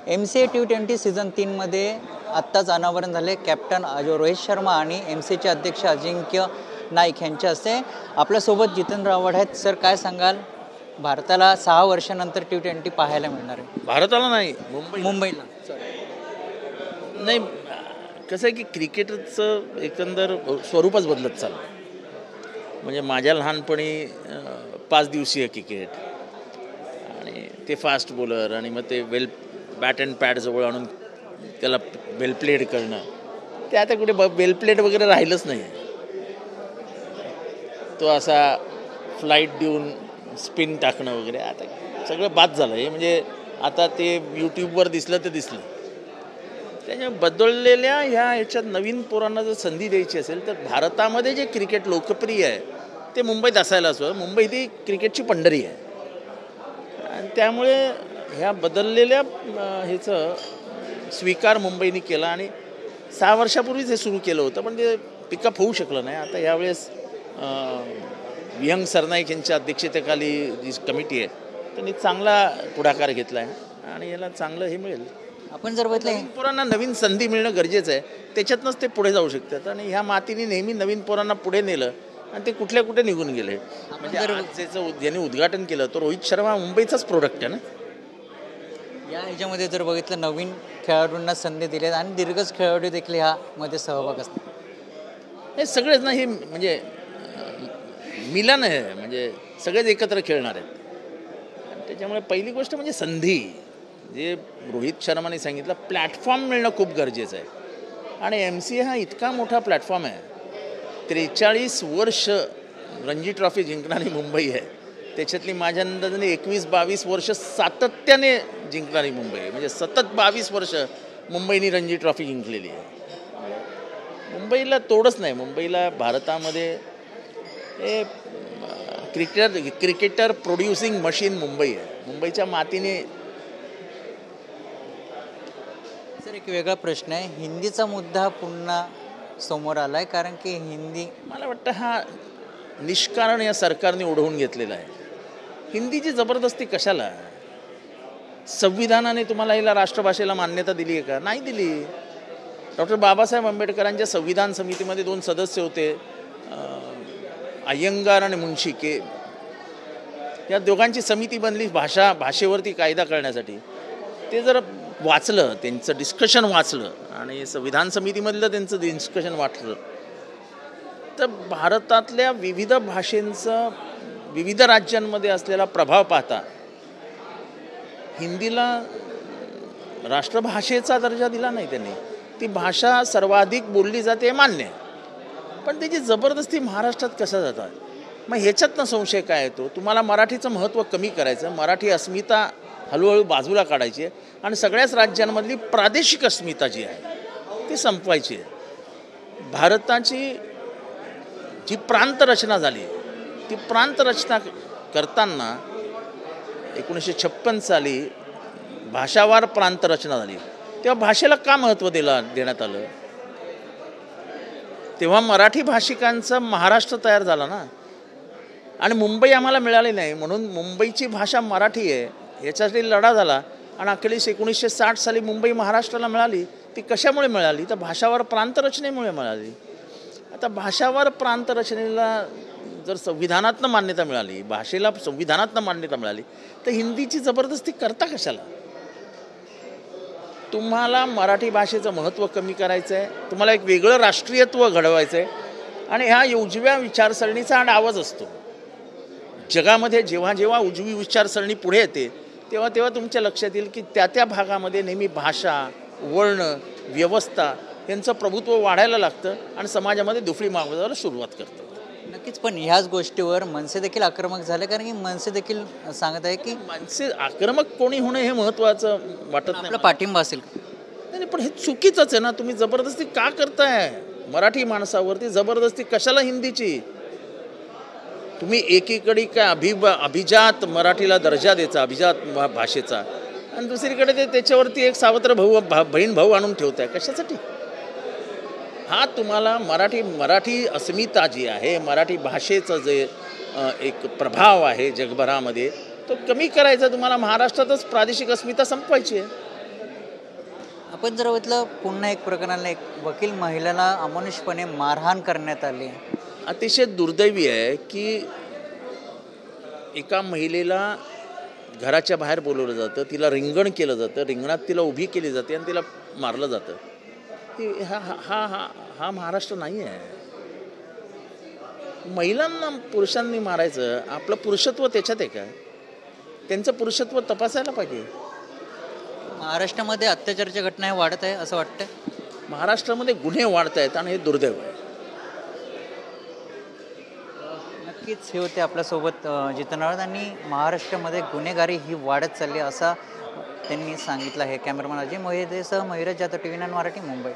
MCA T20 season 3मध्ये आत्ताच अनावरण झाले. कॅप्टन रोहित शर्मा आणि MCAचे अध्यक्ष अजिंक्य नाईक यांच्या हस्ते. आपल्यासोबत जितेंद्र आव्हाड आहेत. सर, काय सांगाल? भारताला 6 वर्षानंतर T20 पाहायला मिळणार आहे. भारताला नाही, मुंबईला नाही. कसं आहे की क्रिकेटचं एकंदर स्वरूपच बदलत चाललं. म्हणजे माझ्या लहानपणी 5 दिवसीय क्रिकेट आणि ते फास्ट बॉलर आणि मग ते बॅट अँड पॅड जवळ आणून त्याला वेल प्लेड करणं, ते आता कुठे वेल प्लेड वगैरे राहिलंच नाही. तो असा फ्लाईट देऊन स्पिन टाकणं वगैरे आता सगळं बाद झालं आहे. म्हणजे आता ते यूट्यूबवर दिसलं तर दिसलं. त्याच्यामुळे बदललेल्या ह्याच्यात नवीन पोरांना जर संधी द्यायची असेल तर भारतामध्ये जे क्रिकेट लोकप्रिय आहे ते मुंबईत असायला हवं. मुंबई ही क्रिकेटची पंढरी आहे आणि त्यामुळे ह्या बदललेल्या ह्याचं स्वीकार मुंबईने केला आणि 6 वर्षापूर्वीच हे सुरू केलं होतं, पण ते पिकअप होऊ शकलं नाही. आता यावेळेस विहंग सरनाईक यांच्या अध्यक्षतेखाली जी कमिटी आहे त्यांनी चांगला पुढाकार घेतला आहे आणि याला चांगलं हे मिळेल. आपण जर बघितलं पोरांना नवीन संधी मिळणं गरजेचं आहे, त्याच्यातनंच ते पुढे जाऊ शकतात. आणि ह्या मातीने नेहमी नवीन पोरांना पुढे नेलं आणि ते कुठे निघून गेले. म्हणजे त्याचं ज्यांनी उद्घाटन केलं तो रोहित शर्मा मुंबईचाच प्रोडक्ट आहे ना. या ह्याच्यामध्ये जर बघितलं नवीन खेळाडूंना संधी दिल्या आणि दिग्गज खेळाडू देखील ह्यामध्ये सहभाग असतात. हे सगळेच ना, हे म्हणजे मिलन आहे, म्हणजे सगळेच एकत्र खेळणार आहेत. त्याच्यामुळे पहिली गोष्ट म्हणजे संधी, जे रोहित शर्माने सांगितलं, प्लॅटफॉर्म मिळणं खूप गरजेचं आहे. आणि MCA हा इतका मोठा प्लॅटफॉर्म आहे. 43 वर्ष रणजी ट्रॉफी जिंकणारी मुंबई आहे, त्याच्यातली माझ्या अंदाजाने 21-22 वर्ष सातत्याने जिंकणारी मुंबई आहे. म्हणजे सतत 22 वर्ष मुंबईने रणजी ट्रॉफी जिंकलेली आहे. मुंबईला तोडच नाही. मुंबईला भारतामध्ये हे क्रिकेटर प्रोड्युसिंग मशीन मुंबई आहे. मुंबईच्या मातीने. सर, एक वेगळा प्रश्न आहे. हिंदीचा मुद्दा पुन्हा समोर आला आहे, कारण की हिंदी मला वाटतं हा निष्कारण या सरकारने ओढवून घेतलेला आहे. हिंदीची जबरदस्ती कशाला? संविधानाने तुम्हाला याला राष्ट्रभाषेला मान्यता दिली आहे का? नाही दिली. डॉक्टर बाबासाहेब आंबेडकरांच्या संविधान समितीमध्ये 2 सदस्य होते, अय्यंगार आणि मुन्शी के. या दोघांची समिती बनली भाषेवरती कायदा करण्यासाठी. ते जर वाचलं, त्यांचं डिस्कशन वाचलं आणि संविधान समितीमधलं त्यांचं डिस्कशन वाचलं तर भारतातल्या विविध भाषेंचा विविध राज्यांमध्ये असलेला प्रभाव पाहता हिंदीला राष्ट्रभाषेचा दर्जा दिला नाही त्यांनी. ती भाषा सर्वाधिक बोलली जाते मान्य, पण त्याची जबरदस्ती महाराष्ट्रात कसं जातात? मग ह्याच्यातनं संशय काय येतो? तुम्हाला मराठीचं महत्त्व कमी करायचं, मराठी अस्मिता हळूहळू बाजूला काढायची आणि सगळ्याच राज्यांमधली प्रादेशिक अस्मिता जी आहे ती संपवायची आहे. भारताची जी प्रांतरचना झाली, ती प्रांतरचना करताना 1956 साली भाषावार प्रांतरचना झाली. तेव्हा भाषेला का महत्त्व देण्यात आलं? तेव्हा मराठी भाषिकांचा महाराष्ट्र तयार झाला ना. आणि मुंबई आम्हाला मिळाली नाही म्हणून मुंबईची भाषा मराठी आहे याच्यासाठी लढा झाला आणि अखेरीस 1960 साली मुंबई महाराष्ट्राला मिळाली. ती कशामुळे मिळाली? तर भाषावार प्रांतरचनेमुळे मिळाली. आता भाषावार प्रांतरचनेला जर संविधानातनं मान्यता मिळाली, भाषेला संविधानातनं मान्यता मिळाली, तर हिंदीची जबरदस्ती करता कशाला? तुम्हाला मराठी भाषेचं महत्त्व कमी करायचं आहे, तुम्हाला एक वेगळं राष्ट्रीयत्व घडवायचं आहे आणि ह्या उजव्या विचारसरणीचा आवाज असतो. जगामध्ये जेव्हा जेव्हा उजवी विचारसरणी पुढे येते तेव्हा तेव्हा तुमच्या लक्षात येईल की त्या भागामध्ये नेहमी भाषा, वर्ण, व्यवस्था यांचं प्रभुत्व वाढायला लागतं आणि समाजामध्ये दुफळी मागवायला सुरुवात करतं. नक्कीच. पण ह्याच गोष्टीवर मनसे देखील आक्रमक झाले, कारण की मनसे देखील सांगत आहे की मनसे आक्रमक कोणी होणं हे महत्त्वाचं वाटत नाही. आपला पाठिंबा असेल नाही, पण हे चुकीचंच आहे ना. तुम्ही जबरदस्ती का करताय मराठी माणसावरती? जबरदस्ती कशाला हिंदीची? तुम्ही एकीकडे काय अभिजात मराठीला दर्जा द्यायचा, अभिजात भाषेचा, आणि दुसरीकडे ते त्याच्यावरती एक सावत्र बहीण भाऊ आणून ठेवताय. कशासाठी? हा तुम्हाला मराठी अस्मिता जी आहे, मराठी भाषेचं जे एक प्रभाव आहे जगभरामध्ये, तो कमी करायचा. तुम्हाला महाराष्ट्रातच प्रादेशिक अस्मिता संपवायची आहे. आपण जर बघितलं पुन्हा एक प्रकरणाला एक वकील महिलेला अमानुषपणे मारहाण करण्यात आली. अतिशय दुर्दैवी आहे की एका महिलेला घराच्या बाहेर बोलवलं जातं, तिला रिंगण केलं जातं, रिंगणात तिला उभी केली जाते आणि तिला मारलं जातं. हा हा हा हा हा महाराष्ट्र नाही आहे. महिलांना पुरुषांनी मारायचं, आपलं पुरुषत्व त्याच्यात आहे का? त्यांचं पुरुषत्व तपासायला पाहिजे. महाराष्ट्रामध्ये अत्याचाराच्या घटना वाढत आहे असं वाटतं. महाराष्ट्रामध्ये गुन्हे वाढत आहेत आणि हे दुर्दैव आहे. नक्कीच हे होते आपल्यासोबत जितेंद्र रावत आणि महाराष्ट्रामध्ये गुन्हेगारी ही वाढत चालली असा त्यांनी सांगितलं आहे. कॅमेरामॅन अजय मोहितेसह मयुरज जाधव, TV9 मराठी, मुंबई.